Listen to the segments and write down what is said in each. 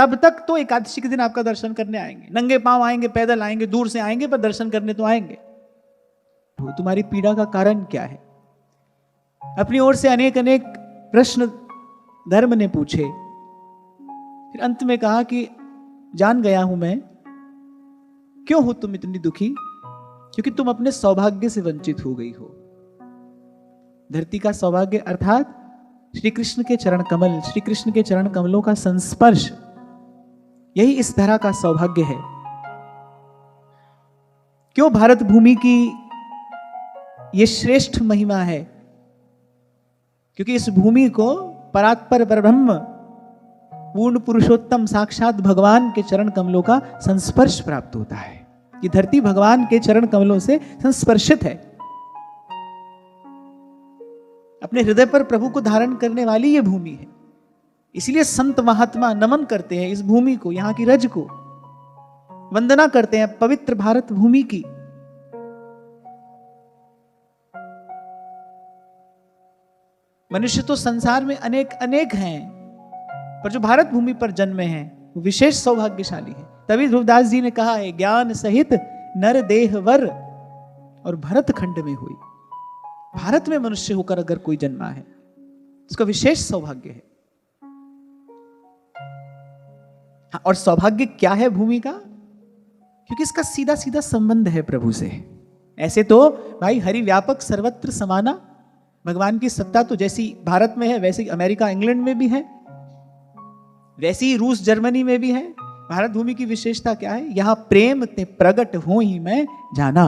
तब तक तो एकादशी के दिन आपका दर्शन करने आएंगे, नंगे पांव आएंगे, पैदल आएंगे, दूर से आएंगे, पर दर्शन करने तो आएंगे। तो तुम्हारी पीड़ा का कारण क्या है? अपनी ओर से अनेक अनेक प्रश्न धर्म ने पूछे, फिर अंत में कहा कि जान गया हूं मैं, क्यों हो तुम इतनी दुखी? क्योंकि तुम अपने सौभाग्य से वंचित हो गई हो। धरती का सौभाग्य अर्थात श्री कृष्ण के चरण कमल, श्री कृष्ण के चरण कमलों का संस्पर्श, यही इस धरा का सौभाग्य है। क्यों भारत भूमि की यह श्रेष्ठ महिमा है? क्योंकि इस भूमि को परात्पर परब्रह्म पूर्ण पुरुषोत्तम साक्षात भगवान के चरण कमलों का संस्पर्श प्राप्त होता है। ये धरती भगवान के चरण कमलों से संस्पर्शित है। अपने हृदय पर प्रभु को धारण करने वाली ये भूमि है। इसलिए संत महात्मा नमन करते हैं इस भूमि को, यहां की रज को वंदना करते हैं पवित्र भारत भूमि की। मनुष्य तो संसार में अनेक अनेक हैं, पर जो भारत भूमि पर जन्मे हैं वो विशेष सौभाग्यशाली है। तभी ध्रुवदास जी ने कहा है, ज्ञान सहित नर देह वर और भरत खंड में हुई। भारत में मनुष्य होकर अगर कोई जन्मा है, उसका विशेष सौभाग्य है। हाँ, और सौभाग्य क्या है भूमि का? क्योंकि इसका सीधा सीधा संबंध है प्रभु से। ऐसे तो भाई हरि व्यापक सर्वत्र समाना, भगवान की सत्ता तो जैसी भारत में है वैसी अमेरिका इंग्लैंड में भी है, वैसी ही रूस जर्मनी में भी है। भारत भूमि की विशेषता क्या है? यहां प्रेम ते प्रगट हो ही मैं जाना।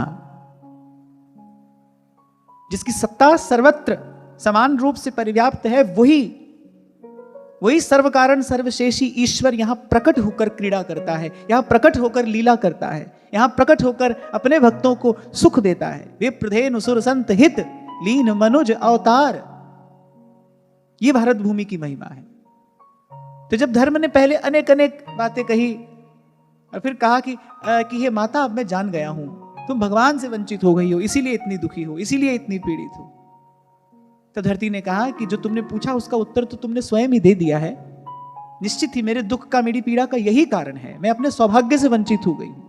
जिसकी सत्ता सर्वत्र समान रूप से परिव्याप्त है, वही सर्व कारण सर्वशेषी ईश्वर यहां प्रकट होकर क्रीड़ा करता है, यहां प्रकट होकर लीला करता है, यहां प्रकट होकर अपने भक्तों को सुख देता है। विप्रधेनु सुर संत हित लीन मनुज अवतार, ये भारत भूमि की महिमा है। तो जब धर्म ने पहले अनेक अनेक बातें कही और फिर कहा कि हे माता, अब मैं जान गया हूं, तुम भगवान से वंचित हो गई हो, इसीलिए इतनी दुखी हो, इसीलिए इतनी पीड़ित हो। तो धरती ने कहा कि जो तुमने पूछा उसका उत्तर तो तुमने स्वयं ही दे दिया है। निश्चित ही मेरे दुख का, मेरी पीड़ा का यही कारण है। मैं अपने सौभाग्य से वंचित हो गई हूं।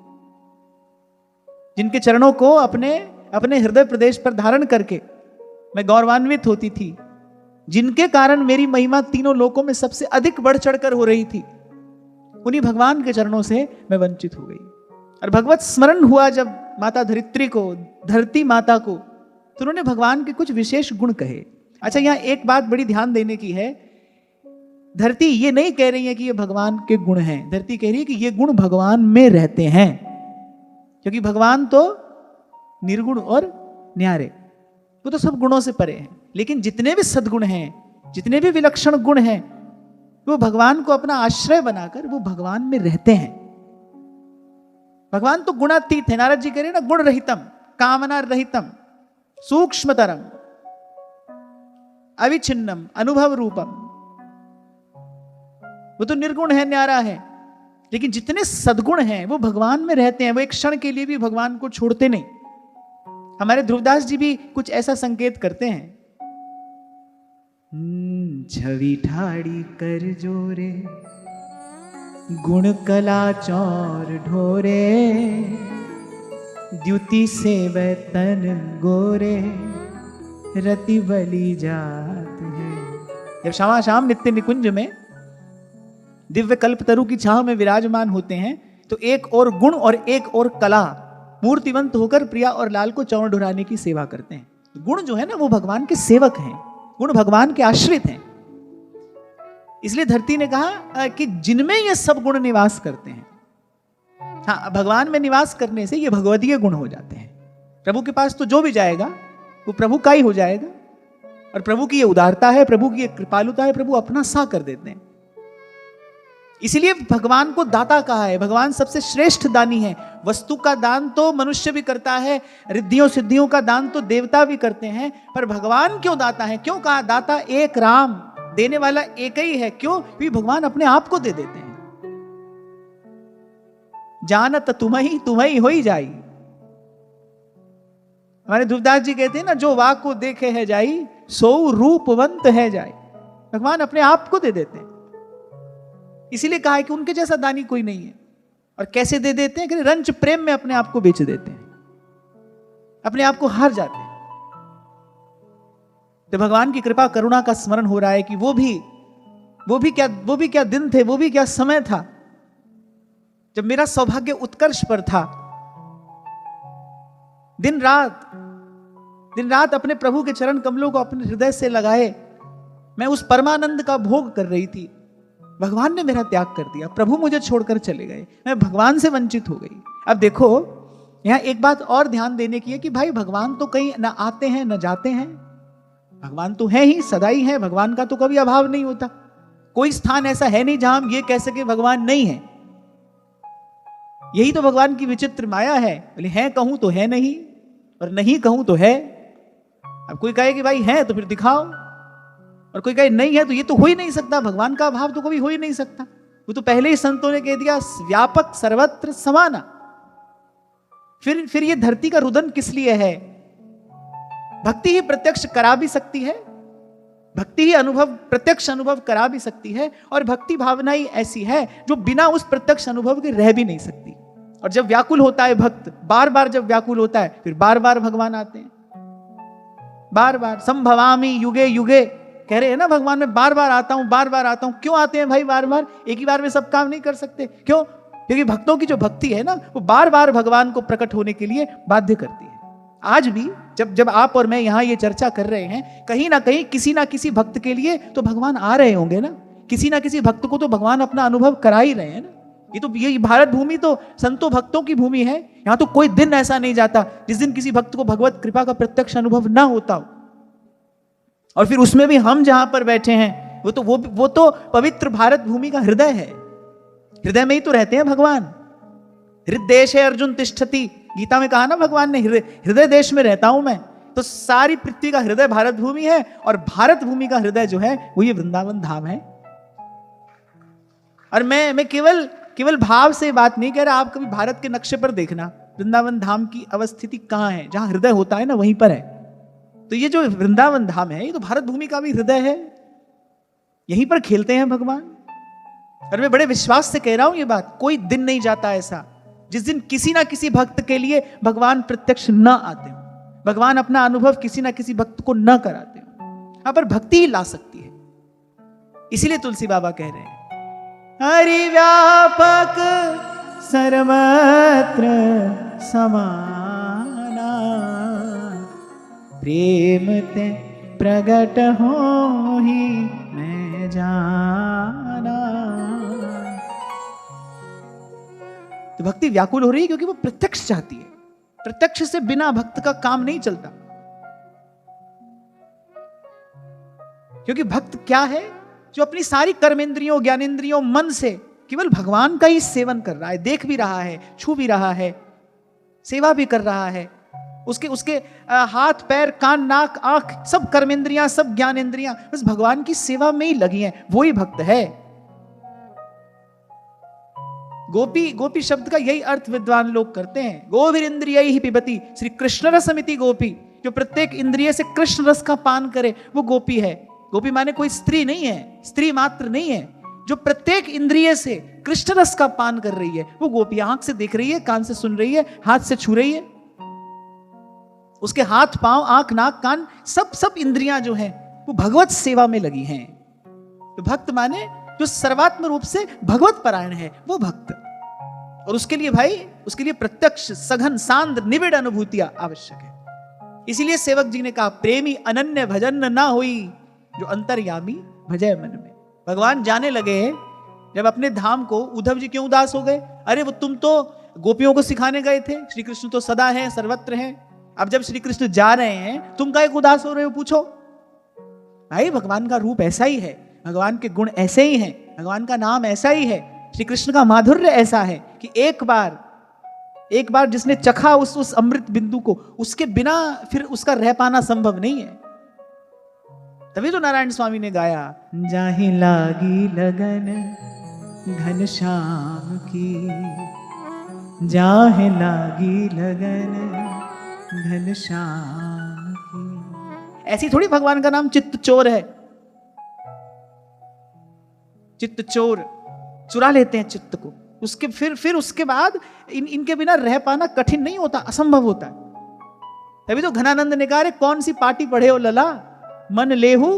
जिनके चरणों को अपने हृदय प्रदेश पर धारण करके मैं गौरवान्वित होती थी, जिनके कारण मेरी महिमा तीनों लोकों में सबसे अधिक बढ़ चढ़कर हो रही थी, उन्हीं भगवान के चरणों से मैं वंचित हो गई। और भगवत स्मरण हुआ जब माता धरित्री को, धरती माता को, तो उन्होंने भगवान के कुछ विशेष गुण कहे। अच्छा, यहां एक बात बड़ी ध्यान देने की है। धरती ये नहीं कह रही है कि ये भगवान के गुण हैं, धरती कह रही है कि ये गुण भगवान में रहते हैं। क्योंकि भगवान तो निर्गुण और न्यारे, वो तो सब गुणों से परे हैं। लेकिन जितने भी सद्गुण हैं, जितने भी विलक्षण गुण हैं, वो भगवान को अपना आश्रय बनाकर वो भगवान में रहते हैं। भगवान तो गुणातीत है। नारद जी कह रहे हैं ना, गुण रहितम कामना रहितम सूक्ष्मतरम अविच्छिन्नम अनुभव रूपम। वो तो निर्गुण है, न्यारा है, लेकिन जितने सद्गुण हैं वो भगवान में रहते हैं। वो एक क्षण के लिए भी भगवान को छोड़ते नहीं। हमारे ध्रुवदास जी भी कुछ ऐसा संकेत करते हैं। छवि ठाड़ी कर जोरे गुण कला चौर ढोरे, द्युति से वतन गोरे रति बलि जात है। जब श्यामा शाम नित्य निकुंज में दिव्य कल्पतरु की छांव में विराजमान होते हैं, तो एक और गुण और एक और कला मूर्तिवंत होकर प्रिया और लाल को चौर ढुराने की सेवा करते हैं। गुण जो है ना, वो भगवान के सेवक हैं, गुण भगवान के आश्रित हैं। इसलिए धरती ने कहा कि जिनमें ये सब गुण निवास करते हैं, हाँ, भगवान में निवास करने से ये भगवदीय गुण हो जाते हैं। प्रभु के पास तो जो भी जाएगा वो प्रभु का ही हो जाएगा। और प्रभु की ये उदारता है, प्रभु की ये कृपालुता है, प्रभु अपना सा कर देते हैं। इसीलिए भगवान को दाता कहा है। भगवान सबसे श्रेष्ठ दानी है। वस्तु का दान तो मनुष्य भी करता है, रिद्धियों सिद्धियों का दान तो देवता भी करते हैं, पर भगवान क्यों दाता है? क्यों कहा दाता एक राम, देने वाला एक ही है। क्यों? क्योंकि भगवान अपने आप को दे देते हैं। जानत तुम्हें तुम्हें हो ही जाई। हमारे ध्रुवदास जी कहते हैं ना, जो वाक को देखे है जाई सो रूपवंत है जाई। भगवान अपने आप को दे देते हैं। इसीलिए कहा है कि उनके जैसा दानी कोई नहीं है। और कैसे दे देते हैं कि रंच प्रेम में अपने आप को बेच देते हैं, अपने आप को हार जाते हैं। तो भगवान की कृपा करुणा का स्मरण हो रहा है कि वो भी क्या दिन थे, वो भी क्या समय था जब मेरा सौभाग्य उत्कर्ष पर था। दिन रात अपने प्रभु के चरण कमलों को अपने हृदय से लगाए मैं उस परमानंद का भोग कर रही थी। भगवान ने मेरा त्याग कर दिया, प्रभु मुझे छोड़कर चले गए, मैं भगवान से वंचित हो गई। अब देखो यहां एक बात और ध्यान देने की है कि भाई भगवान तो कहीं ना आते हैं ना जाते हैं, भगवान तो है ही, सदा ही है, भगवान का तो कभी अभाव नहीं होता। कोई स्थान ऐसा है नहीं जहां हम ये कह सके भगवान नहीं है। यही तो भगवान की विचित्र माया है, बोले है कहूं तो है नहीं और नहीं कहूं तो है। अब कोई कहे कि भाई है तो फिर दिखाओ, और कोई कहे नहीं है तो ये तो हो ही नहीं सकता, भगवान का अभाव तो कभी हो ही नहीं सकता। वो तो पहले ही संतों ने कह दिया व्यापक सर्वत्र समाना। फिर ये धरती का रुदन किस लिए है? भक्ति ही प्रत्यक्ष करा भी सकती है, भक्ति ही प्रत्यक्ष अनुभव करा भी सकती है, और भक्ति भावना ही ऐसी है जो बिना उस प्रत्यक्ष अनुभव के रह भी नहीं सकती। और जब व्याकुल होता है भक्त, बार बार जब व्याकुल होता है, फिर बार बार भगवान आते हैं। बार बार संभवामि युगे युगे कह रहे हैं ना भगवान, में बार बार आता हूं, बार बार आता हूं। क्यों आते हैं भाई बार बार? एक ही बार में सब काम नहीं कर सकते। क्यों? क्योंकि भक्तों की जो भक्ति है ना, वो बार बार भगवान को प्रकट होने के लिए बाध्य करती है। आज भी जब आप और मैं यहां ये चर्चा कर रहे हैं, कहीं ना कहीं किसी ना किसी भक्त के लिए तो भगवान आ रहे होंगे ना, किसी ना किसी भक्त को तो भगवान अपना अनुभव करा ही रहे हैं ना। ये भारत भूमि तो संतों भक्तों की भूमि है। यहां तो कोई दिन ऐसा नहीं जाता जिस दिन किसी भक्त को भगवत कृपा का प्रत्यक्ष अनुभव ना होता हो। और फिर उसमें भी हम जहां पर बैठे हैं, वो तो पवित्र भारत भूमि का हृदय है। हृदय में ही तो रहते हैं भगवान। हृदय अर्जुन तिष्ठति, गीता में कहा ना भगवान ने, हृदय देश में रहता हूं मैं। तो सारी पृथ्वी का हृदय भारत भूमि है, और भारत भूमि का हृदय जो है वो ये वृंदावन धाम है। और मैं केवल भाव से बात नहीं कह रहा। आप कभी भारत के नक्शे पर देखना वृंदावन धाम की अवस्थिति कहां है। जहां हृदय होता है ना, वहीं पर है। तो ये जो वृंदावन धाम है, ये तो भारत भूमि का भी हृदय है। यहीं पर खेलते हैं भगवान। और मैं बड़े विश्वास से कह रहा हूं ये बात, कोई दिन नहीं जाता ऐसा जिस दिन किसी ना किसी भक्त के लिए भगवान प्रत्यक्ष न आते हो, भगवान अपना अनुभव किसी ना किसी भक्त को न कराते हो। यहां पर भक्ति ही ला सकती है। इसीलिए तुलसी बाबा कह रहे हैं, हरि व्यापक सर्वत्र समाना, प्रेम ते प्रगट हो ही मैं जाना। तो भक्ति व्याकुल हो रही है क्योंकि वो प्रत्यक्ष चाहती है। प्रत्यक्ष से बिना भक्त का काम नहीं चलता। क्योंकि भक्त क्या है? जो अपनी सारी कर्मेंद्रियों, ज्ञानेंद्रियों, मन से केवल भगवान का ही सेवन कर रहा है, देख भी रहा है, छू भी रहा है, सेवा भी कर रहा है। उसके हाथ पैर कान नाक आंख सब कर्मेंद्रियां, सब ज्ञानेंद्रियां बस भगवान की सेवा में ही लगी हैं। वो ही भक्त है। गोपी शब्द का यही अर्थ विद्वान लोग करते हैं। गोभिरिंद्रियैः ही पिबती श्री कृष्ण रसमिति गोपी। जो प्रत्येक इंद्रिय से कृष्ण रस का पान करे वो गोपी है। गोपी माने कोई स्त्री नहीं है, स्त्री मात्र नहीं है। जो प्रत्येक इंद्रिय से कृष्ण रस का पान कर रही है वो गोपी। आंख से देख रही है, कान से सुन रही है, हाथ से छू रही है। उसके हाथ पांव आंख नाक कान सब इंद्रियां जो हैं वो भगवत सेवा में लगी हैं। तो भक्त माने जो सर्वात्म रूप से भगवत परायण है वो भक्त। और उसके लिए भाई, उसके लिए प्रत्यक्ष सघन सांद्र निविड़ अनुभूतियां आवश्यक है। इसीलिए सेवक जी ने कहा, प्रेमी अनन्य भजन ना होई, जो अंतर्यामी भजय मन में। भगवान जाने लगे जब अपने धाम को, उद्धव जी क्यों उदास हो गए? अरे वो तुम तो गोपियों को सिखाने गए थे, श्री कृष्ण तो सदा है, सर्वत्र है। अब जब श्री कृष्ण जा रहे हैं तुम काहे उदास हो रहे हो? पूछो भाई, भगवान का रूप ऐसा ही है, भगवान के गुण ऐसे ही हैं, भगवान का नाम ऐसा ही है, श्री कृष्ण का माधुर्य ऐसा है कि एक बार जिसने चखा उस अमृत बिंदु को, उसके बिना फिर उसका रह पाना संभव नहीं है। तभी तो नारायण स्वामी ने गाया, जाहि लागी लगन घनश्याम की, जाहि लागी लगन घनश्याम की। ऐसी थोड़ी भगवान का नाम चित्त चोर है। चित्त चोर चुरा लेते हैं चित्त को। उसके फिर उसके बाद इनके बिना रह पाना कठिन नहीं होता, असंभव होता है। तभी तो घनानंद ने कहा, रे कौन सी पार्टी पढ़े हो लला, मन लेहू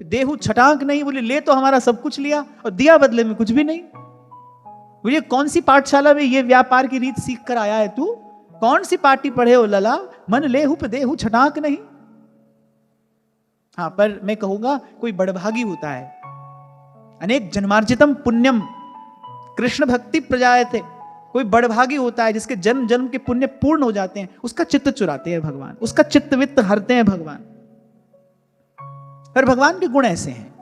देहू छटांक नहीं। बोले ले तो हमारा सब कुछ लिया और दिया बदले में कुछ भी नहीं। बोले कौन सी पाठशाला में ये व्यापार की रीत सीख कर आया है तू, कौन सी पार्टी पढ़े हो लला, मन लेहू पे देहू छटांक नहीं। हाँ, पर मैं कहूंगा कोई बड़भागी होता है, अनेक जन्मार्जितम पुण्यम कृष्ण भक्ति प्रजायते, कोई बड़भागी होता है जिसके जन्म जन्म के पुण्य पूर्ण हो जाते हैं, उसका चित्त चुराते हैं भगवान, उसका चित्त वित्त हरते हैं भगवान। पर भगवान के गुण ऐसे हैं,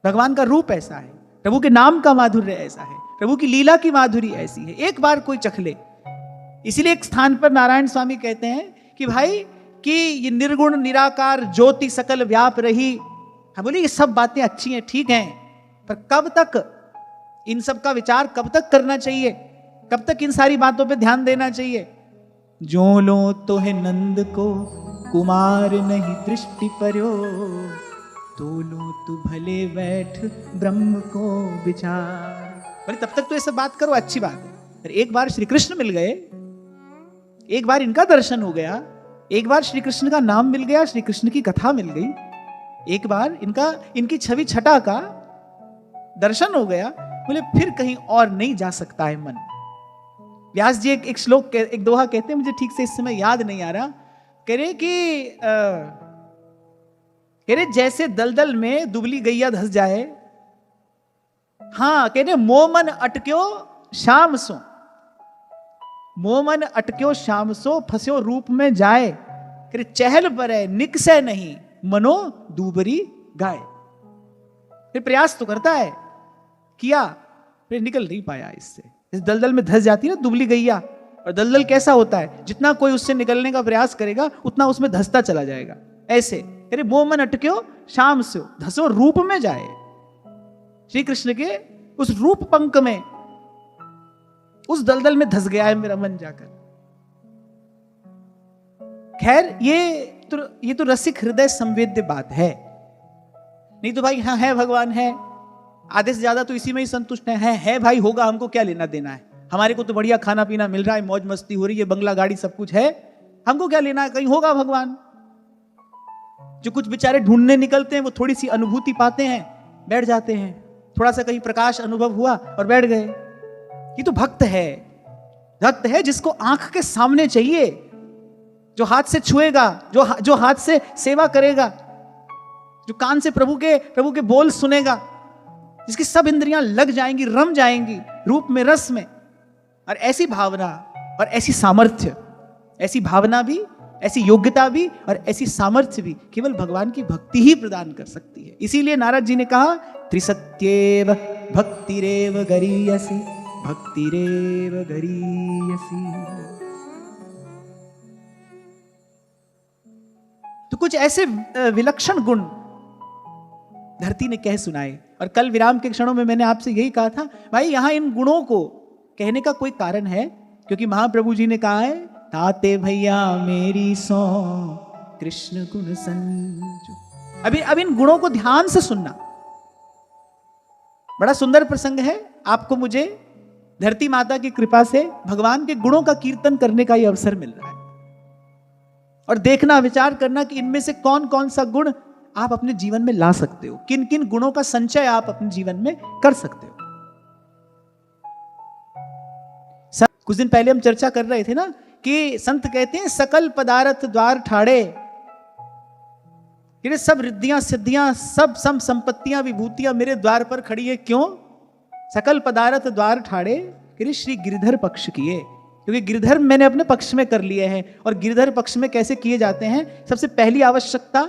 भगवान का रूप ऐसा है, प्रभु के नाम का माधुर्य ऐसा है, प्रभु की लीला की माधुरी ऐसी है, एक बार कोई चख ले। इसीलिए एक स्थान पर नारायण स्वामी कहते हैं कि भाई कि ये निर्गुण निराकार ज्योति सकल व्याप रही। हम बोले ये सब बातें अच्छी हैं, ठीक हैं, पर कब तक इन सब का विचार कब तक करना चाहिए, कब तक इन सारी बातों पे ध्यान देना चाहिए। जो लो तो है नंद को कुमार नहीं दृष्टि पर्यो, तो लो तू भले बैठ ब्रह्म को विचार। बोले तब तक तो ये सब बात करो, अच्छी बात है, पर एक बार श्री कृष्ण मिल गए, एक बार इनका दर्शन हो गया, एक बार श्री कृष्ण का नाम मिल गया, श्री कृष्ण की कथा मिल गई, एक बार इनकी छवि छटा का दर्शन हो गया, बोले फिर कहीं और नहीं जा सकता है मन। व्यास जी एक श्लोक एक दोहा कहते हैं, मुझे ठीक से इस समय याद नहीं आ रहा, कह रहे कि कह रहे जैसे दलदल में दुबली गैया धस जाए, हाँ कह रहे मोमन अटक्यो शाम सो, मोमन अटक्यो शाम सो फस्यो रूप में जाए, कह रहे चहल बरे निकसे नहीं मनो दूबरी गाय। फिर प्रयास तो करता है, किया, फिर निकल नहीं पाया इससे। इस दलदल में धस जाती है ना दुबली गैया, और दलदल कैसा होता है, जितना कोई उससे निकलने का प्रयास करेगा उतना उसमें धसता चला जाएगा। ऐसे अरे वो मन अटक्यो शाम से धसो रूप में जाए, श्री कृष्ण के उस रूप पंख में, उस दलदल में धस गया है मेरा मन जाकर। खैर ये तो रसिक हृदय संवेद्य बात है, नहीं तो भाई हाँ है भगवान है, आधे से ज्यादा तो इसी में ही संतुष्ट है भाई होगा, हमको क्या लेना देना है, हमारे को तो बढ़िया खाना पीना मिल रहा है, मौज मस्ती हो रही है, बंगला गाड़ी सब कुछ है, हमको क्या लेना है, कहीं होगा भगवान। जो कुछ बेचारे ढूंढने निकलते हैं वो थोड़ी सी अनुभूति पाते हैं, बैठ जाते हैं, थोड़ा सा कहीं प्रकाश अनुभव हुआ और बैठ गए। ये तो भक्त है जिसको आंख के सामने चाहिए, जो हाथ से छुएगा, जो हाथ से सेवा करेगा, जो कान से प्रभु के बोल सुनेगा, जिसकी सब इंद्रियां लग जाएंगी, रम जाएंगी रूप में, रस में। और ऐसी भावना और ऐसी सामर्थ्य, ऐसी भावना भी, ऐसी योग्यता भी और ऐसी सामर्थ्य भी केवल भगवान की भक्ति ही प्रदान कर सकती है। इसीलिए नारद जी ने कहा त्रिसत्येव भक्तिरेव गरीयसी, भक्तिरेव गरीयसी। तो कुछ ऐसे विलक्षण गुण धरती ने कह सुनाए। और कल विराम के क्षणों में मैंने आपसे यही कहा था, भाई यहां इन गुणों को कहने का कोई कारण है, क्योंकि महाप्रभु जी ने कहा है ताते भैया मेरी सो कृष्ण गुण संजो। अब इन गुणों को ध्यान से सुनना। बड़ा सुंदर प्रसंग है, आपको मुझे धरती माता की कृपा से भगवान के गुणों का कीर्तन करने का यह अवसर मिल रहा है, और देखना, विचार करना कि इनमें से कौन कौन सा गुण आप अपने जीवन में ला सकते हो, किन किन गुणों का संचय आप अपने जीवन में कर सकते हो। कुछ दिन पहले हम चर्चा कर रहे थे ना कि संत कहते हैं सकल पदार्थ द्वार ठाड़े, ये सब रिद्धियां सिद्धियां सब संपत्तियां विभूतियां मेरे द्वार पर खड़ी है। क्यों? सकल पदार्थ द्वार ठाड़े, श्री गिरधर पक्ष किए, क्योंकि गिरधर मैंने अपने पक्ष में कर लिए हैं। और गिरधर पक्ष में कैसे किए जाते हैं? सबसे पहली आवश्यकता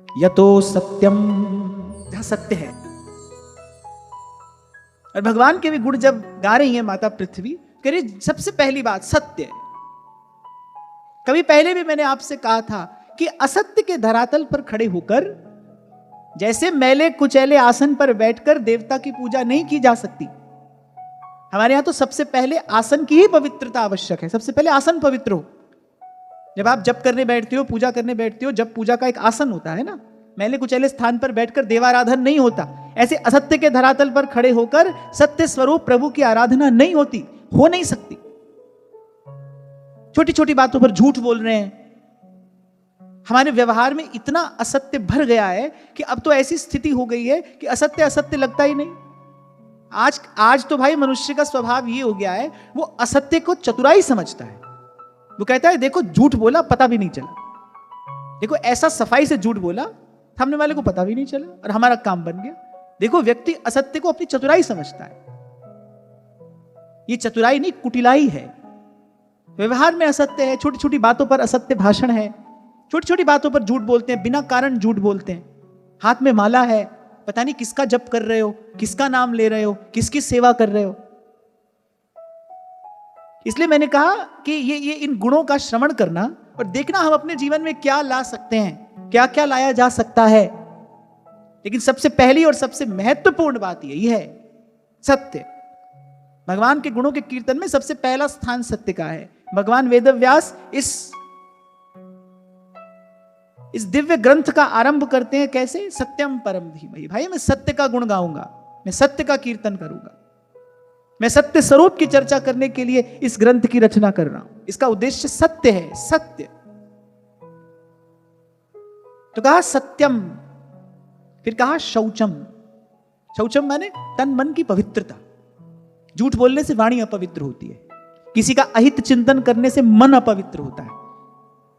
यतो सत्यम, जहां सत्य है। और भगवान के भी गुण जब गा रही है माता पृथ्वी, कह रही सबसे पहली बात सत्य है। कभी पहले भी मैंने आपसे कहा था कि असत्य के धरातल पर खड़े होकर, जैसे मैले कुचैले आसन पर बैठकर देवता की पूजा नहीं की जा सकती। हमारे यहां तो सबसे पहले आसन की ही पवित्रता आवश्यक है, सबसे पहले आसन पवित्र हो। जब आप जप करने बैठते हो, पूजा करने बैठते हो, जब पूजा का एक आसन होता है ना, मैले कुचैले स्थान पर बैठकर देवाराधन नहीं होता, ऐसे असत्य के धरातल पर खड़े होकर सत्य स्वरूप प्रभु की आराधना नहीं होती, हो नहीं सकती। छोटी छोटी बातों पर झूठ बोल रहे हैं। हमारे व्यवहार में इतना असत्य भर गया है कि अब तो ऐसी स्थिति हो गई है कि असत्य असत्य लगता ही नहीं। आज तो भाई मनुष्य का स्वभाव ये हो गया है, वो असत्य को चतुराई समझता है। वो कहता है देखो झूठ बोला पता भी नहीं चला, देखो ऐसा सफाई से झूठ बोला सामने वाले को पता भी नहीं चला और हमारा काम बन गया। देखो व्यक्ति असत्य को अपनी चतुराई समझता है। ये चतुराई नहीं, कुटिलाई है। व्यवहार में असत्य है, छोटी छोटी बातों पर असत्य भाषण है, छोटी छोटी बातों पर झूठ बोलते हैं, बिना कारण झूठ बोलते हैं। हाथ में माला है, पता नहीं किसका जप कर रहे हो, किसका नाम ले रहे हो, किसकी सेवा कर रहे हो। इसलिए मैंने कहा कि ये इन गुणों का श्रवण करना और देखना हम अपने जीवन में क्या ला सकते हैं, क्या क्या लाया जा सकता है। लेकिन सबसे पहली और सबसे महत्वपूर्ण बात यही है सत्य। भगवान के गुणों के कीर्तन में सबसे पहला स्थान सत्य का है। भगवान वेदव्यास इस दिव्य ग्रंथ का आरंभ करते हैं कैसे? सत्यम परम धीमहि। भाई मैं सत्य का गुण गाऊंगा, मैं सत्य का कीर्तन करूंगा, मैं सत्य स्वरूप की चर्चा करने के लिए इस ग्रंथ की रचना कर रहा हूं। इसका उद्देश्य सत्य है, सत्य। तो कहा सत्यम, फिर कहा शौचम। शौचम माने तन मन की पवित्रता। झूठ बोलने से वाणी अपवित्र होती है, किसी का अहित चिंतन करने से मन अपवित्र होता है।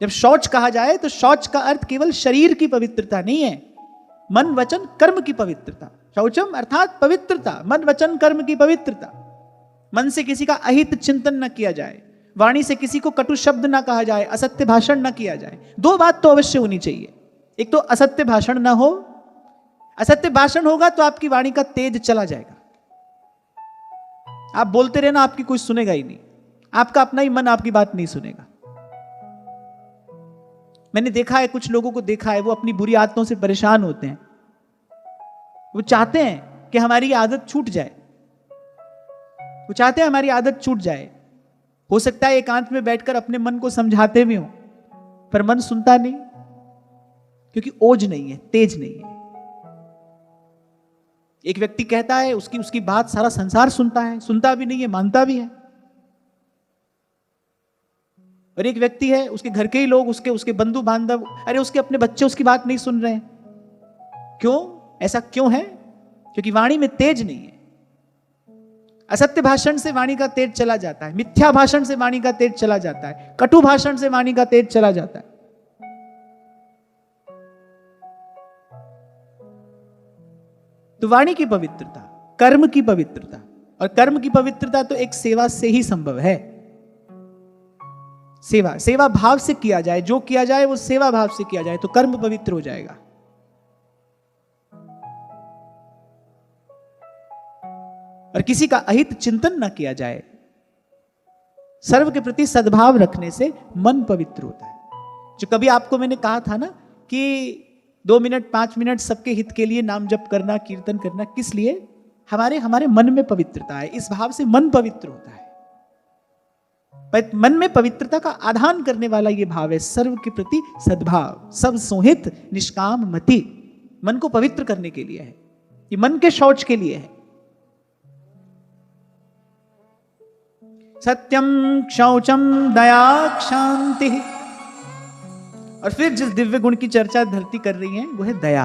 जब शौच कहा जाए तो शौच का अर्थ केवल शरीर की पवित्रता नहीं है, मन वचन कर्म की पवित्रता। शौचम अर्थात पवित्रता, मन वचन कर्म की पवित्रता। मन से किसी का अहित चिंतन न किया जाए, वाणी से किसी को कटु शब्द न कहा जाए, असत्य भाषण न किया जाए। दो बात तो अवश्य होनी चाहिए, एक तो असत्य भाषण न हो। असत्य भाषण होगा तो आपकी वाणी का तेज चला जाएगा, आप बोलते रहना, आपकी कोई सुनेगा ही नहीं, आपका अपना ही मन आपकी बात नहीं सुनेगा। मैंने देखा है, कुछ लोगों को देखा है, वो अपनी बुरी आदतों से परेशान होते हैं, वो चाहते हैं कि हमारी आदत छूट जाए, वो चाहते हैं हमारी आदत छूट जाए। हो सकता है एकांत में बैठकर अपने मन को समझाते भी हो, पर मन सुनता नहीं, क्योंकि ओज नहीं है, तेज नहीं है। एक व्यक्ति कहता है, उसकी बात सारा संसार सुनता है, सुनता भी नहीं है, मानता भी है। और एक व्यक्ति है, उसके घर के ही लोग, उसके बंधु बांधव, अरे उसके अपने बच्चे उसकी बात नहीं सुन रहे हैं। क्यों? ऐसा क्यों है? क्योंकि वाणी में तेज नहीं है। असत्य भाषण से वाणी का तेज चला जाता है, मिथ्या भाषण से वाणी का तेज चला जाता है, कटु भाषण से वाणी का तेज चला जाता है। तो वाणी की पवित्रता, कर्म की पवित्रता, और कर्म की पवित्रता तो एक सेवा से ही संभव है। सेवा भाव से किया जाए, जो किया जाए वो सेवा भाव से किया जाए तो कर्म पवित्र हो जाएगा। और किसी का अहित चिंतन न किया जाए, सर्व के प्रति सद्भाव रखने से मन पवित्र होता है। जो कभी आपको मैंने कहा था ना कि 2 मिनट 5 मिनट सबके हित के लिए नाम जप करना, कीर्तन करना, किस लिए? हमारे मन में पवित्रता है, इस भाव से मन पवित्र होता है। मन में पवित्रता का आधान करने वाला यह भाव है, सर्व के प्रति सद्भाव, सब सोहित निष्काम मति। मन को पवित्र करने के लिए है, ये मन के शौच के लिए है। सत्यम शौचम दया शांति। और फिर जिस दिव्य गुण की चर्चा धरती कर रही है वो है दया।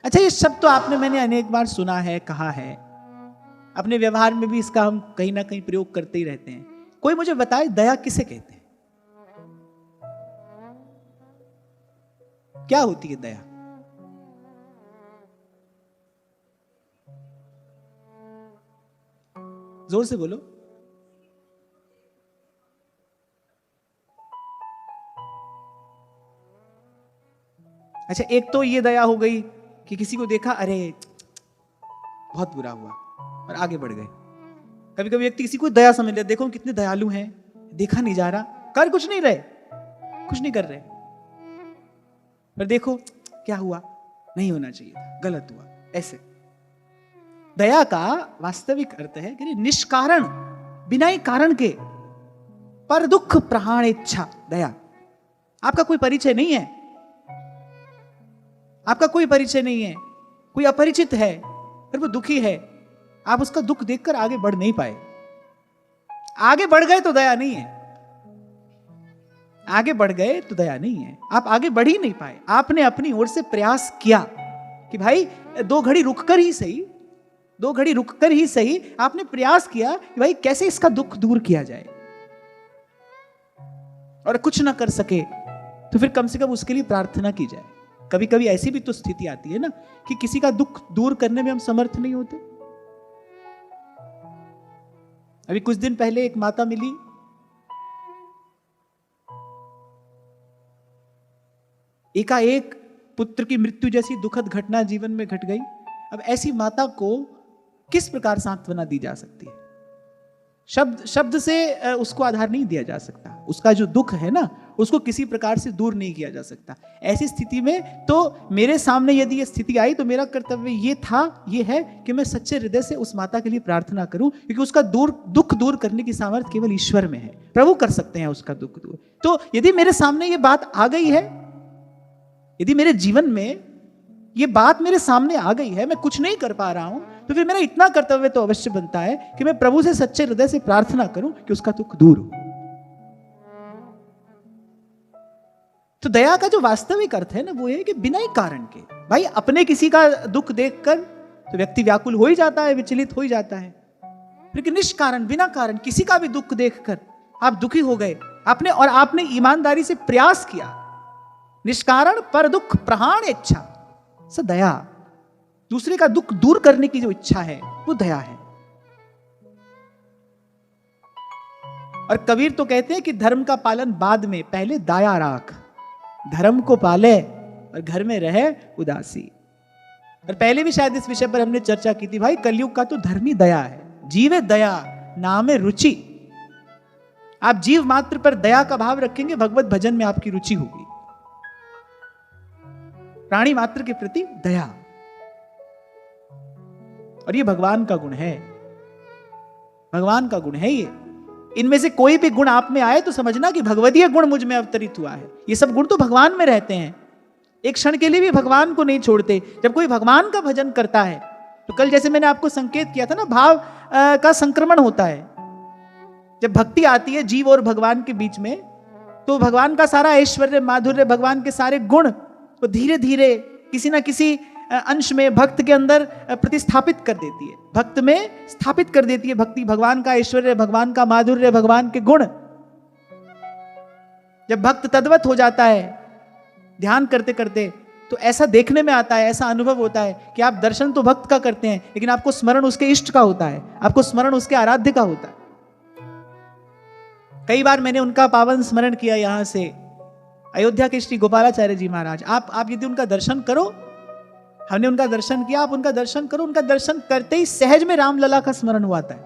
अच्छा, ये शब्द तो आपने मैंने अनेक बार सुना है, कहा है, अपने व्यवहार में भी इसका हम कहीं ना कहीं प्रयोग करते ही रहते हैं। कोई मुझे बताए दया किसे कहते हैं? क्या होती है दया? जोर से बोलो। अच्छा, एक तो ये दया हो गई कि किसी को देखा, अरे बहुत बुरा हुआ और आगे बढ़ गए। कभी कभी व्यक्ति किसी को दया समझ ले, देखो कितने दयालु हैं, देखा नहीं जा रहा, कर कुछ नहीं रहे, कुछ नहीं कर रहे, पर देखो क्या हुआ, नहीं होना चाहिए था, गलत हुआ। ऐसे दया का वास्तविक अर्थ है कि निष्कारण, बिना ही कारण के, पर दुख प्रहाण इच्छा दया। आपका कोई परिचय नहीं है, आपका कोई परिचय नहीं है, कोई अपरिचित है, फिर वो दुखी है, आप उसका दुख देखकर आगे बढ़ नहीं पाए। आगे बढ़ गए तो दया नहीं है, आगे बढ़ गए तो दया नहीं है, आप आगे बढ़ ही नहीं पाए। आपने अपनी ओर से प्रयास किया कि भाई 2 घड़ी रुककर ही सही, 2 घड़ी रुककर ही सही, आपने प्रयास किया कि भाई कैसे इसका दुख दूर किया जाए, और कुछ ना कर सके तो फिर कम से कम उसके लिए प्रार्थना की जाए। कभी कभी ऐसी भी तो स्थिति आती है ना कि किसी का दुख दूर करने में हम समर्थ नहीं होते। अभी कुछ दिन पहले एक माता मिली, एकाएक पुत्र की मृत्यु जैसी दुखद घटना जीवन में घट गई। अब ऐसी माता को किस प्रकार सांत्वना दी जा सकती है? शब्द से उसको आधार नहीं दिया जा सकता। उसका जो दुख है ना, उसको किसी प्रकार से दूर नहीं किया जा सकता। ऐसी स्थिति में तो मेरे सामने यदि ये स्थिति आई तो मेरा कर्तव्य ये है कि मैं सच्चे हृदय से उस माता के लिए प्रार्थना करूं, क्योंकि उसका दुख दूर करने की सामर्थ्य केवल ईश्वर में है। प्रभु कर सकते हैं उसका दुख दूर। तो यदि मेरे सामने ये बात आ गई है, यदि मेरे जीवन में ये बात मेरे सामने आ गई है, मैं कुछ नहीं कर पा रहा हूं, तो फिर मेरा इतना कर्तव्य तो अवश्य बनता है कि मैं प्रभु से सच्चे हृदय से प्रार्थना करूं कि उसका दुख दूर हो। तो दया का जो वास्तविक अर्थ है ना, वो है कि बिना ही कारण के, भाई अपने किसी का दुख देखकर तो व्यक्ति व्याकुल हो ही जाता है, विचलित हो ही जाता है, लेकिन निष्कारण बिना कारण किसी का भी दुख देखकर आप दुखी हो गए आपने, और आपने ईमानदारी से प्रयास किया, निष्कारण पर दुख प्रहाण इच्छा स दया, दूसरे का दुख दूर करने की जो इच्छा है वो दया है। और कबीर तो कहते हैं कि धर्म का पालन बाद में, पहले दया राख, धर्म को पाले और घर में रहे उदासी। और पहले भी शायद इस विषय पर हमने चर्चा की थी, भाई कलयुग का तो धर्म ही दया है, जीवे दया नामे रुचि। आप जीव मात्र पर दया का भाव रखेंगे, भगवत भजन में आपकी रुचि होगी। प्राणी मात्र के प्रति दया, और ये भगवान का गुण है, भगवान का गुण है ये। इनमें से कोई भी गुण आप में आए तो समझना कि भगवतीय गुण मुझ में अवतरित हुआ है। ये सब गुण तो भगवान में रहते हैं, एक क्षण के लिए भी भगवान को नहीं छोड़ते। जब कोई भगवान का भजन करता है तो कल जैसे मैंने आपको संकेत किया था ना, भाव का संक्रमण होता है। जब भक्ति आती है जीव और भगवान के बीच में, तो भगवान का सारा ऐश्वर्य माधुर्य, भगवान के सारे गुण वो धीरे धीरे किसी ना किसी अंश में भक्त के अंदर प्रतिस्थापित कर देती है, भक्त में स्थापित कर देती है भक्ति, भगवान का ऐश्वर्य, भगवान का माधुर्य, भगवान के गुण। जब भक्त तद्वत हो जाता है ध्यान करते करते, तो ऐसा देखने में आता है, ऐसा अनुभव होता है कि आप दर्शन तो भक्त का करते हैं, लेकिन आपको स्मरण उसके इष्ट का होता है, आपको स्मरण उसके आराध्य का होता है। कई बार मैंने उनका पावन स्मरण किया यहां से, अयोध्या के श्री गोपालाचार्य जी महाराज। आप यदि उनका दर्शन करो, हमने उनका दर्शन किया, आप उनका दर्शन करो, उनका दर्शन करते ही सहज में रामलला का स्मरण हुआ है।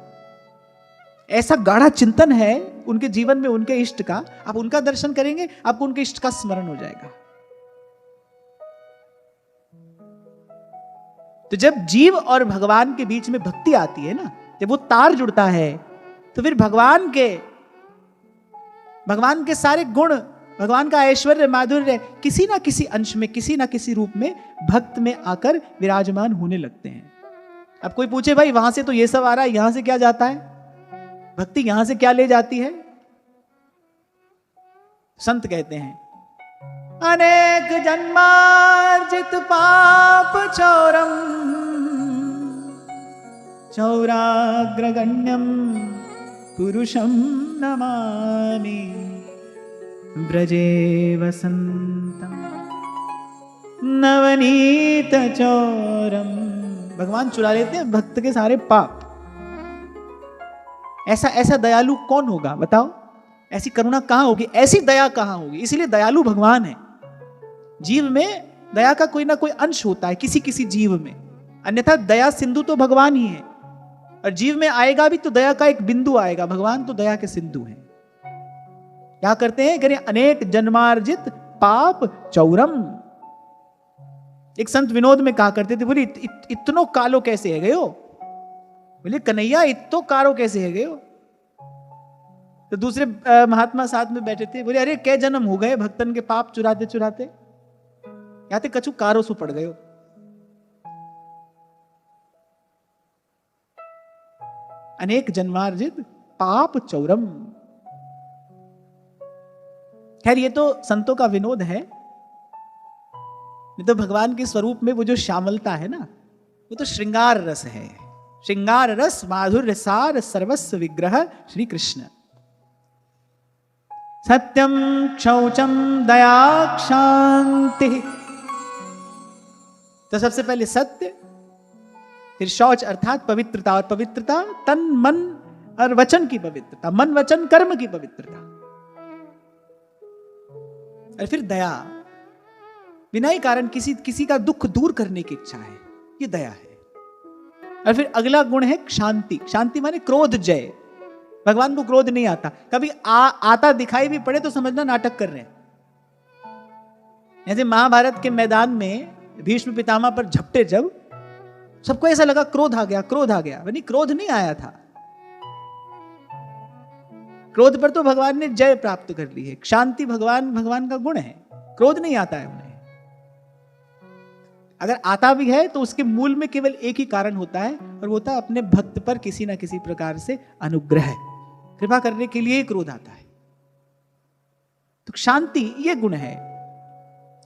ऐसा गाढ़ा चिंतन है उनके जीवन में उनके इष्ट का, आप उनका दर्शन करेंगे आपको उनके इष्ट का स्मरण हो जाएगा। तो जब जीव और भगवान के बीच में भक्ति आती है ना, जब वो तार जुड़ता है, तो फिर भगवान के सारे गुण, भगवान का ऐश्वर्य माधुर्य किसी ना किसी अंश में, किसी ना किसी रूप में भक्त में आकर विराजमान होने लगते हैं। अब कोई पूछे भाई वहां से तो ये सब आ रहा है, यहां से क्या जाता है, भक्ति यहां से क्या ले जाती है? संत कहते हैं, अनेक जन्मार्जित पाप चौरम चौराग्रगण्यम पुरुषम नमामि ब्रजे वसंतम नवनीत चौरम। भगवान चुरा लेते हैं भक्त के सारे पाप। ऐसा दयालु कौन होगा बताओ? ऐसी करुणा कहां होगी, ऐसी दया कहां होगी? इसीलिए दयालु भगवान है। जीव में दया का कोई ना कोई अंश होता है किसी किसी जीव में, अन्यथा दया सिंधु तो भगवान ही है, और जीव में आएगा भी तो दया का एक बिंदु आएगा। भगवान तो दया के सिंधु हैं। क्या करते हैं, करें अनेक जन्मार्जित पाप चौरम। एक संत विनोद में कहा करते थे, बोले इतनो कालो कैसे है गयो? बोले कन्हैया इतो कारो कैसे है गयो? तो दूसरे महात्मा साथ में बैठे थे, बोले अरे कै जन्म हो गए भक्तन के पाप चुराते चुराते। या ते कछु कारो सु पड़ गयो। अनेक जन्मार्जित पाप चौरम। खैर ये तो संतों का विनोद है, नहीं तो भगवान के स्वरूप में वो जो श्यामलता है ना, वो तो श्रृंगार रस है। श्रृंगार रस माधुर्य सार सर्वस्व विग्रह श्री कृष्ण। सत्यम शौचम दया शांति। तो सबसे पहले सत्य, फिर शौच अर्थात पवित्रता, और पवित्रता तन मन और वचन की पवित्रता, मन वचन कर्म की पवित्रता, और फिर दया, बिना ही कारण किसी का दुख दूर करने की इच्छा है, ये दया है। और फिर अगला गुण है शांति। शांति माने क्रोध जय। भगवान को क्रोध नहीं आता, कभी आता दिखाई भी पड़े तो समझना नाटक कर रहे हैं। जैसे महाभारत के मैदान में भीष्म पितामह पर झपटे, जब सबको ऐसा लगा क्रोध आ गया, क्रोध आ गया, यानी क्रोध नहीं आया था। क्रोध पर तो भगवान ने जय प्राप्त कर ली है। शांति भगवान का गुण है, क्रोध नहीं आता है उन्हें। अगर आता भी है तो उसके मूल में केवल एक ही कारण होता है, और वो होता है अपने भक्त पर किसी ना किसी प्रकार से अनुग्रह, कृपा करने के लिए ही क्रोध आता है। तो शांति ये गुण है।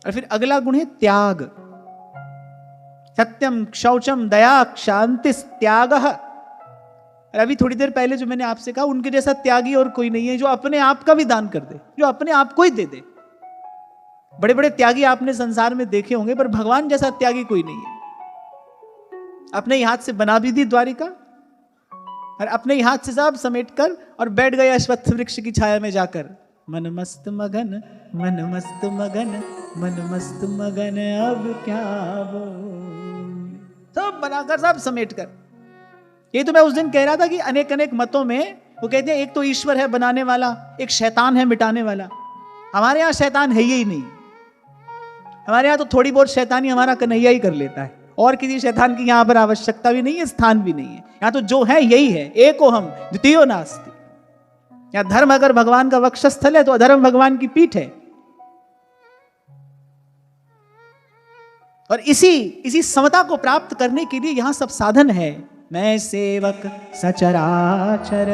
और फिर अगला गुण है त्याग। सत्यम शौचम दया शांति त्याग। और अभी थोड़ी देर पहले जो मैंने आपसे कहा, उनके जैसा त्यागी और कोई नहीं है, जो अपने आप का भी दान कर दे, जो अपने आप को ही दे दे। बड़े बड़े त्यागी आपने संसार में देखे होंगे, पर भगवान जैसा त्यागी कोई नहीं है। अपने ही हाथ से बना भी दी द्वारिका, और अपने ही हाथ से सब समेट कर और बैठ गए अश्वत्थ वृक्ष की छाया में जाकर। मन मस्त मगन, मन मस्त मगन, मन मस्त मगन, अब क्या बोल। सब बनाकर, सब समेट कर। ये तो मैं उस दिन कह रहा था कि अनेक अनेक मतों में वो कहते हैं एक तो ईश्वर है बनाने वाला, एक शैतान है मिटाने वाला। हमारे यहाँ शैतान है ही नहीं। हमारे यहाँ तो थोड़ी बहुत शैतानी हमारा कन्हैया ही कर लेता है, और किसी शैतान की यहाँ पर आवश्यकता भी नहीं है, स्थान भी नहीं है। यहाँ तो जो है यही है, एको हम द्वितीयो नास्ति। यहाँ धर्म अगर भगवान का वक्षस्थल है तो अधर्म भगवान की पीठ है। और इसी समता को प्राप्त करने के लिए यहां सब साधन है। मैं सेवक सचराचर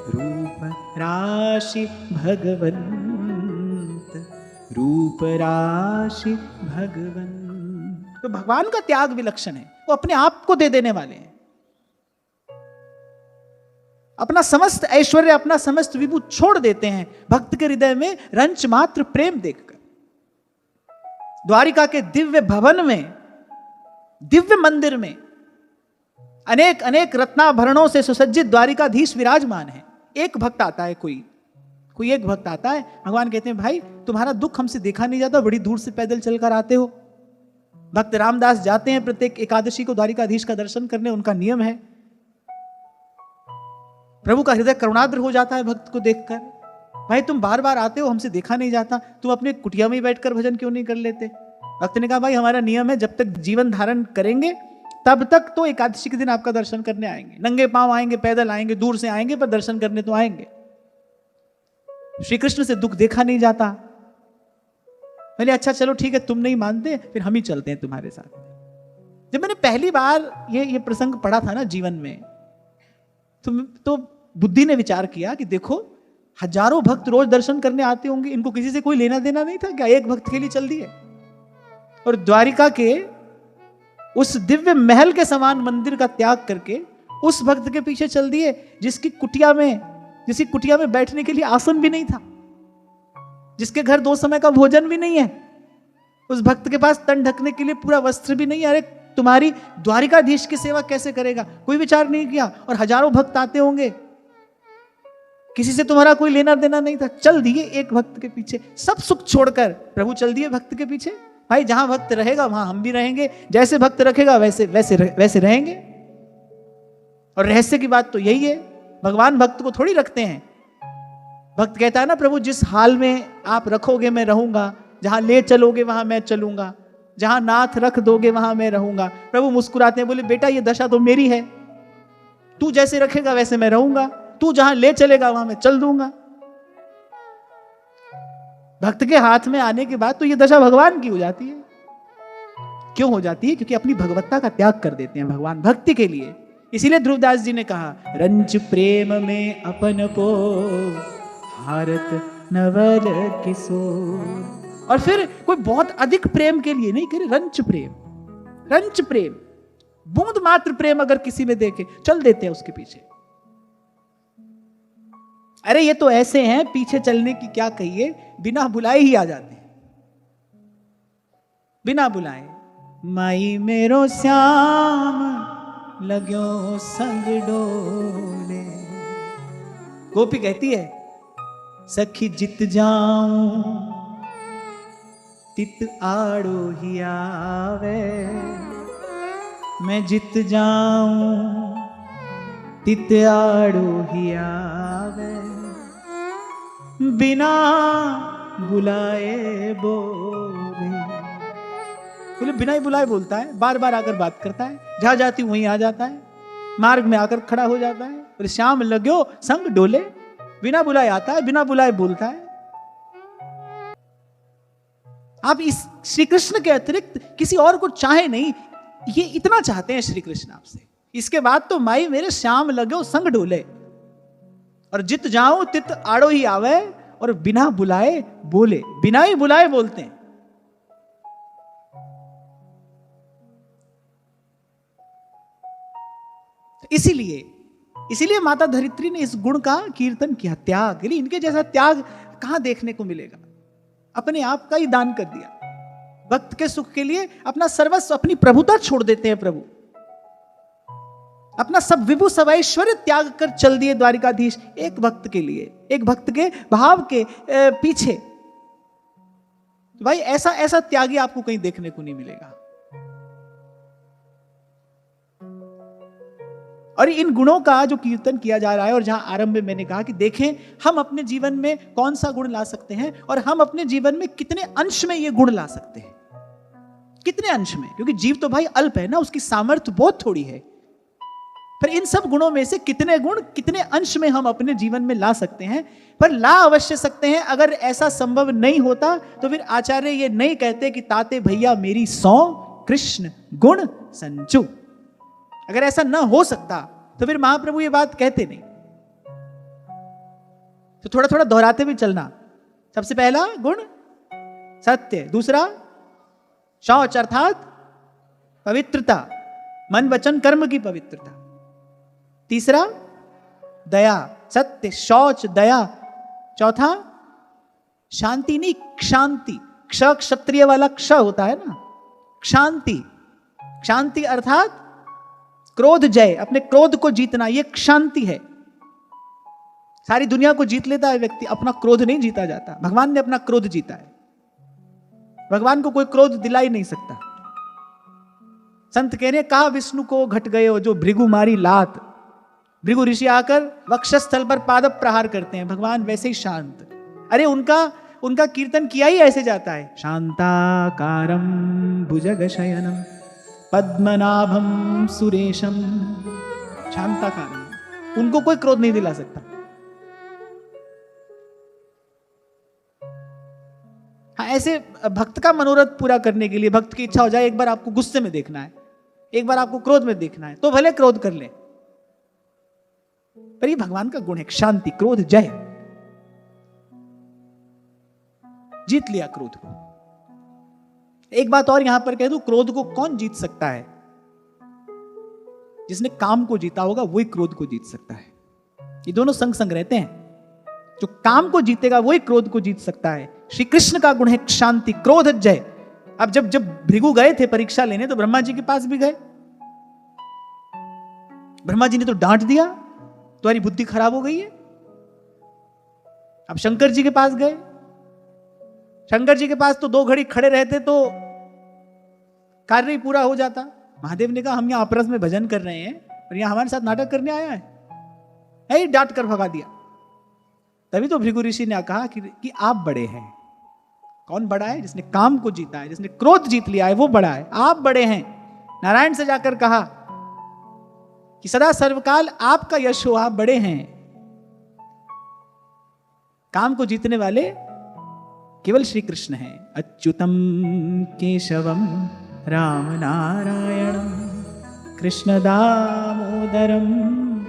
रूप राशि भगवंत, रूप राशि भगवंत। तो भगवान का त्याग विलक्षण है, वो अपने आप को दे देने वाले हैं। अपना समस्त ऐश्वर्य, अपना समस्त विभू छोड़ देते हैं भक्त के हृदय में रंच मात्र प्रेम देखकर। द्वारिका के दिव्य भवन में, दिव्य मंदिर में अनेक अनेक रत्नाभरणों से सुसज्जित द्वारिकाधीश विराजमान है। एक भक्त आता है, कोई एक भक्त आता है, भगवान कहते हैं भाई तुम्हारा दुख हमसे देखा नहीं जाता, बड़ी दूर से पैदल चलकर आते हो। भक्त रामदास जाते हैं प्रत्येक एकादशी को द्वारिकाधीश का दर्शन करने, उनका नियम है। प्रभु का हृदय करुणाद्र हो जाता है भक्त को देखकर। भाई तुम बार बार आते हो, हमसे देखा नहीं जाता, तुम अपने कुटिया में ही बैठकर भजन क्यों नहीं कर लेते? भक्त ने कहा भाई हमारा नियम है, जब तक जीवन धारण करेंगे तब तक तो एकादशी के दिन आपका दर्शन करने आएंगे। नंगे पांव आएंगे, पैदल आएंगे, दूर से आएंगे, पर दर्शन करने तो आएंगे। श्री कृष्ण से दुख देखा नहीं जाता। मैंने अच्छा चलो ठीक है, तुम नहीं मानते, फिर हम ही चलते हैं तुम्हारे साथ। जब मैंने पहली बार ये प्रसंग पढ़ा था ना जीवन में, तो बुद्धि ने विचार किया कि देखो हजारों भक्त रोज दर्शन करने आते होंगे, इनको किसी से कोई लेना देना नहीं था क्या? एक भक्त के लिए चल दिए और द्वारिका के उस दिव्य महल के समान मंदिर का त्याग करके उस भक्त के पीछे चल दिए जिसकी कुटिया में बैठने के लिए आसन भी नहीं था, जिसके घर 2 समय का भोजन भी नहीं है, उस भक्त के पास तन ढकने के लिए पूरा वस्त्र भी नहीं है। अरे तुम्हारी द्वारिकाधीश की सेवा कैसे करेगा? कोई विचार नहीं किया। और हजारों भक्त आते होंगे, किसी से तुम्हारा कोई लेना देना नहीं था, चल दिए एक भक्त के पीछे। सब सुख छोड़कर प्रभु चल दिए भक्त के पीछे। भाई जहां भक्त रहेगा वहां हम भी रहेंगे, जैसे भक्त रखेगा वैसे रहेंगे। और रहस्य की बात तो यही है, भगवान भक्त को थोड़ी रखते हैं। भक्त कहता है ना प्रभु जिस हाल में आप रखोगे मैं रहूंगा, जहां ले चलोगे वहां मैं चलूंगा, जहां नाथ रख दोगे वहां मैं रहूंगा। प्रभु मुस्कुराते हैं, बोले बेटा ये दशा तो मेरी है, तू जैसे रखेगा वैसे मैं रहूंगा, तू जहां ले चलेगा वहां मैं चल दूंगा। भक्त के हाथ में आने के बाद तो ये दशा भगवान की हो जाती है। क्यों हो जाती है? क्योंकि अपनी भगवत्ता का त्याग कर देते हैं भगवान भक्ति के लिए। इसीलिए ध्रुवदास जी ने कहा, रंच प्रेम में अपन को हारत नवल किशोर। और फिर कोई बहुत अधिक प्रेम के लिए नहीं करे, रंच प्रेम, रंच प्रेम, बूंद मात्र प्रेम अगर किसी में देखे चल देते हैं उसके पीछे। अरे ये तो ऐसे हैं, पीछे चलने की क्या कहिए, बिना बुलाए ही आ जाते हैं, बिना बुलाए। माई मेरो श्याम लग्यो संग डोले। गोपी कहती है, सखी जित जाऊं तित आड़ो ही आवे, मैं जित जाऊं तित आड़ो ही आवे, बिना बुलाए बोले। बोले बिना ही बुलाए बोलता है, बार बार आकर बात करता है, जहां जाती वहीं आ जाता है, मार्ग में आकर खड़ा हो जाता है। बोले श्याम लग्यो संग डोले, बिना बुलाए आता है, बिना बुलाए बोलता है। आप इस श्री कृष्ण के अतिरिक्त किसी और को चाहे नहीं, ये इतना चाहते हैं श्री कृष्ण आपसे। इसके बाद तो माई मेरे श्याम लग्यो संग डोले, और जित जाऊं तित आड़ो ही आवे, और बिना बुलाए बोले, बिना ही बुलाए बोलते हैं। इसीलिए माता धरित्री ने इस गुण का कीर्तन किया, त्याग। इनके जैसा त्याग कहां देखने को मिलेगा। अपने आप का ही दान कर दिया, भक्त के सुख के लिए अपना सर्वस्व, अपनी प्रभुता छोड़ देते हैं प्रभु, अपना सब विभु सब ऐश्वर्य त्याग कर चल दिए द्वारिकाधीश, एक भक्त के लिए, एक भक्त के भाव के पीछे। तो भाई ऐसा त्यागी आपको कहीं देखने को नहीं मिलेगा। और इन गुणों का जो कीर्तन किया जा रहा है, और जहां आरंभ में मैंने कहा कि देखें हम अपने जीवन में कौन सा गुण ला सकते हैं, और हम अपने जीवन में कितने अंश में ये गुण ला सकते हैं, कितने अंश में। क्योंकि जीव तो भाई अल्प है ना, उसकी सामर्थ्य बहुत थोड़ी है। पर इन सब गुणों में से कितने गुण, कितने अंश में हम अपने जीवन में ला सकते हैं। पर ला अवश्य सकते हैं। अगर ऐसा संभव नहीं होता तो फिर आचार्य ये नहीं कहते कि ताते भैया मेरी 100 कृष्ण गुण संचु। अगर ऐसा ना हो सकता तो फिर महाप्रभु ये बात कहते नहीं। तो थोड़ा थोड़ा दोहराते भी चलना। सबसे पहला गुण सत्य, दूसरा शौच अर्थात पवित्रता, मन वचन कर्म की पवित्रता, तीसरा दया, सत्य शौच दया, चौथा शांति नहीं क्षांति, क्ष क्षत्रिय वाला क्ष होता है ना, क्षांति, शांति अर्थात क्रोध जय, अपने क्रोध को जीतना, यह क्षांति है। सारी दुनिया को जीत लेता है व्यक्ति, अपना क्रोध नहीं जीता जाता। भगवान ने अपना क्रोध जीता है, भगवान को कोई क्रोध दिला ही नहीं सकता। संत कह रहे कहा विष्णु को घट गए हो जो भृगु मारी लात। भृगु ऋषि आकर वक्षस्थल पर पाद प्रहार करते हैं, भगवान वैसे ही शांत। अरे उनका कीर्तन किया ही ऐसे जाता है, शांताकारं भुजगशयनं पद्मनाभं सुरेशम। शांताकारं, उनको कोई क्रोध नहीं दिला सकता। हाँ, ऐसे भक्त का मनोरथ पूरा करने के लिए, भक्त की इच्छा हो जाए एक बार आपको गुस्से में देखना है, एक बार आपको क्रोध में देखना है, तो भले क्रोध कर ले, पर ये भगवान का गुण है शांति, क्रोध जय। जीत लिया क्रोध को। एक बात और यहां पर कह दूं, क्रोध को कौन जीत सकता है? जिसने काम को जीता होगा वही क्रोध को जीत सकता है। ये दोनों संग संग रहते हैं। जो काम को जीतेगा वही क्रोध को जीत सकता है। श्री कृष्ण का गुण है शांति, क्रोध जय। अब जब भृगु गए थे परीक्षा लेने तो ब्रह्मा जी के पास भी गए। ब्रह्मा जी ने तो डांट दिया, तुम्हारी बुद्धि खराब हो गई है। अब शंकर जी के पास गए, शंकर जी के पास तो 2 घड़ी खड़े रहते तो कार्य ही पूरा हो जाता। महादेव ने कहा हम यहां अपरस में भजन कर रहे हैं और यहां हमारे साथ नाटक करने आया है, डांट कर भगा दिया। तभी तो भृगु ऋषि ने कहा कि आप बड़े हैं। कौन बड़ा है? जिसने काम को जीता है, जिसने क्रोध जीत लिया है वो बड़ा है। आप बड़े हैं। नारायण से जाकर कहा कि सदा सर्वकाल आपका यश हो, आप बड़े हैं। काम को जीतने वाले केवल श्री कृष्ण हैं। अच्युतम केशवम राम नारायणम कृष्ण दामोदरम।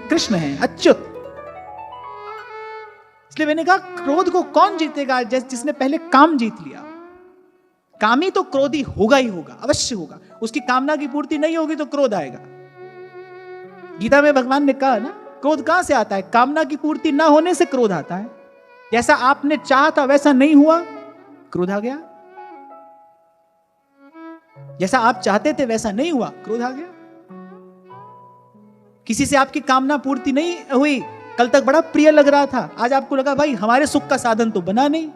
कृष्ण है अच्युत। इसलिए मैंने कहा क्रोध को कौन जीतेगा? जिसने पहले काम जीत लिया। कामी तो क्रोधी होगा ही होगा, अवश्य होगा। उसकी कामना की पूर्ति नहीं होगी तो क्रोध आएगा। गीता में भगवान ने कहा ना, क्रोध कहां से आता है? कामना की पूर्ति ना होने से क्रोध आता है। जैसा आपने चाहा था वैसा नहीं हुआ, क्रोध आ गया। जैसा आप चाहते थे वैसा नहीं हुआ, क्रोध आ गया। किसी से आपकी कामना पूर्ति नहीं हुई, कल तक बड़ा प्रिय लग रहा था, आज आपको लगा भाई हमारे सुख का साधन तो बना नहीं,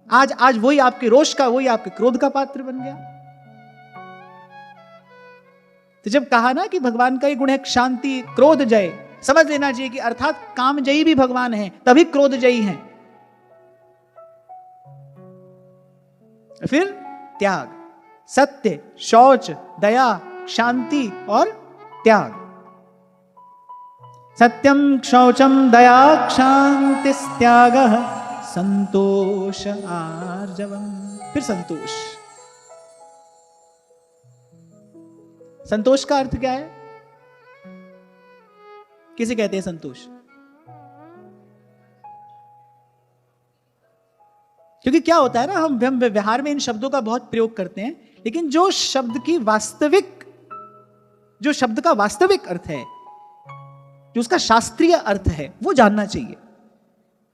आज वही आपके रोष का, वही आपके क्रोध का पात्र बन गया। तो जब कहा ना कि भगवान का ही गुण है शांति, क्रोध जय, समझ लेना चाहिए कि अर्थात काम जयी भी भगवान है, तभी क्रोध जयी हैं। फिर त्याग, सत्य, शौच, दया, शांति और त्याग। सत्यम शौचम दया क्षांतिस्त्यागः संतोष आर्जवम। फिर संतोष। संतोष का अर्थ क्या है? किसे कहते हैं संतोष? क्योंकि क्या होता है ना, हम व्यवहार में इन शब्दों का बहुत प्रयोग करते हैं, लेकिन जो शब्द का वास्तविक अर्थ है, जो उसका शास्त्रीय अर्थ है, वो जानना चाहिए।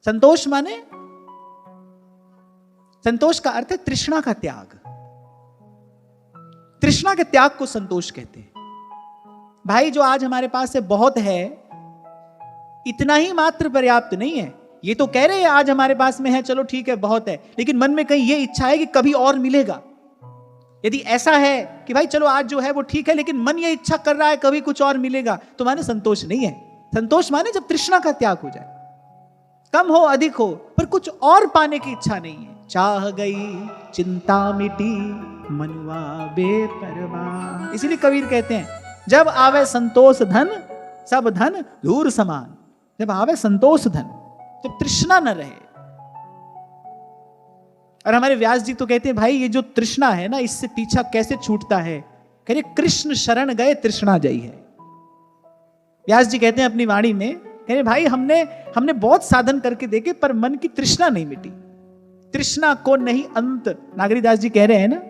संतोष माने, संतोष का अर्थ है तृष्णा का त्याग। तृष्णा के त्याग को संतोष कहते हैं। भाई जो आज हमारे पास है बहुत है, इतना ही मात्र पर्याप्त नहीं है। ये तो कह रहे हैं आज हमारे पास में है, चलो ठीक है बहुत है, लेकिन मन में कहीं ये इच्छा है कि कभी और मिलेगा। यदि ऐसा है कि भाई चलो आज जो है वो ठीक है, लेकिन मन ये इच्छा कर रहा है कभी कुछ और मिलेगा, तो माने संतोष नहीं है। संतोष माने जब तृष्णा का त्याग हो जाए, कम हो अधिक हो, पर कुछ और पाने की इच्छा नहीं है। चाह गई चिंता मिटी मनुआ बेपरवाह। इसीलिए कबीर कहते हैं जब आवे संतोष धन सब धन धूर समान। जब आवे संतोष धन, जब तृष्णा न रहे। और हमारे व्यास जी तो कहते हैं भाई ये जो तृष्णा है ना, इससे पीछा कैसे छूटता है? कह रहे कृष्ण शरण गए तृष्णा जई है। व्यास जी कहते हैं अपनी वाणी में, कह रहे भाई हमने बहुत साधन करके देखे पर मन की तृष्णा नहीं मिटी। तृष्णा को नहीं अंत। नागरीदास जी कह रहे हैं ना,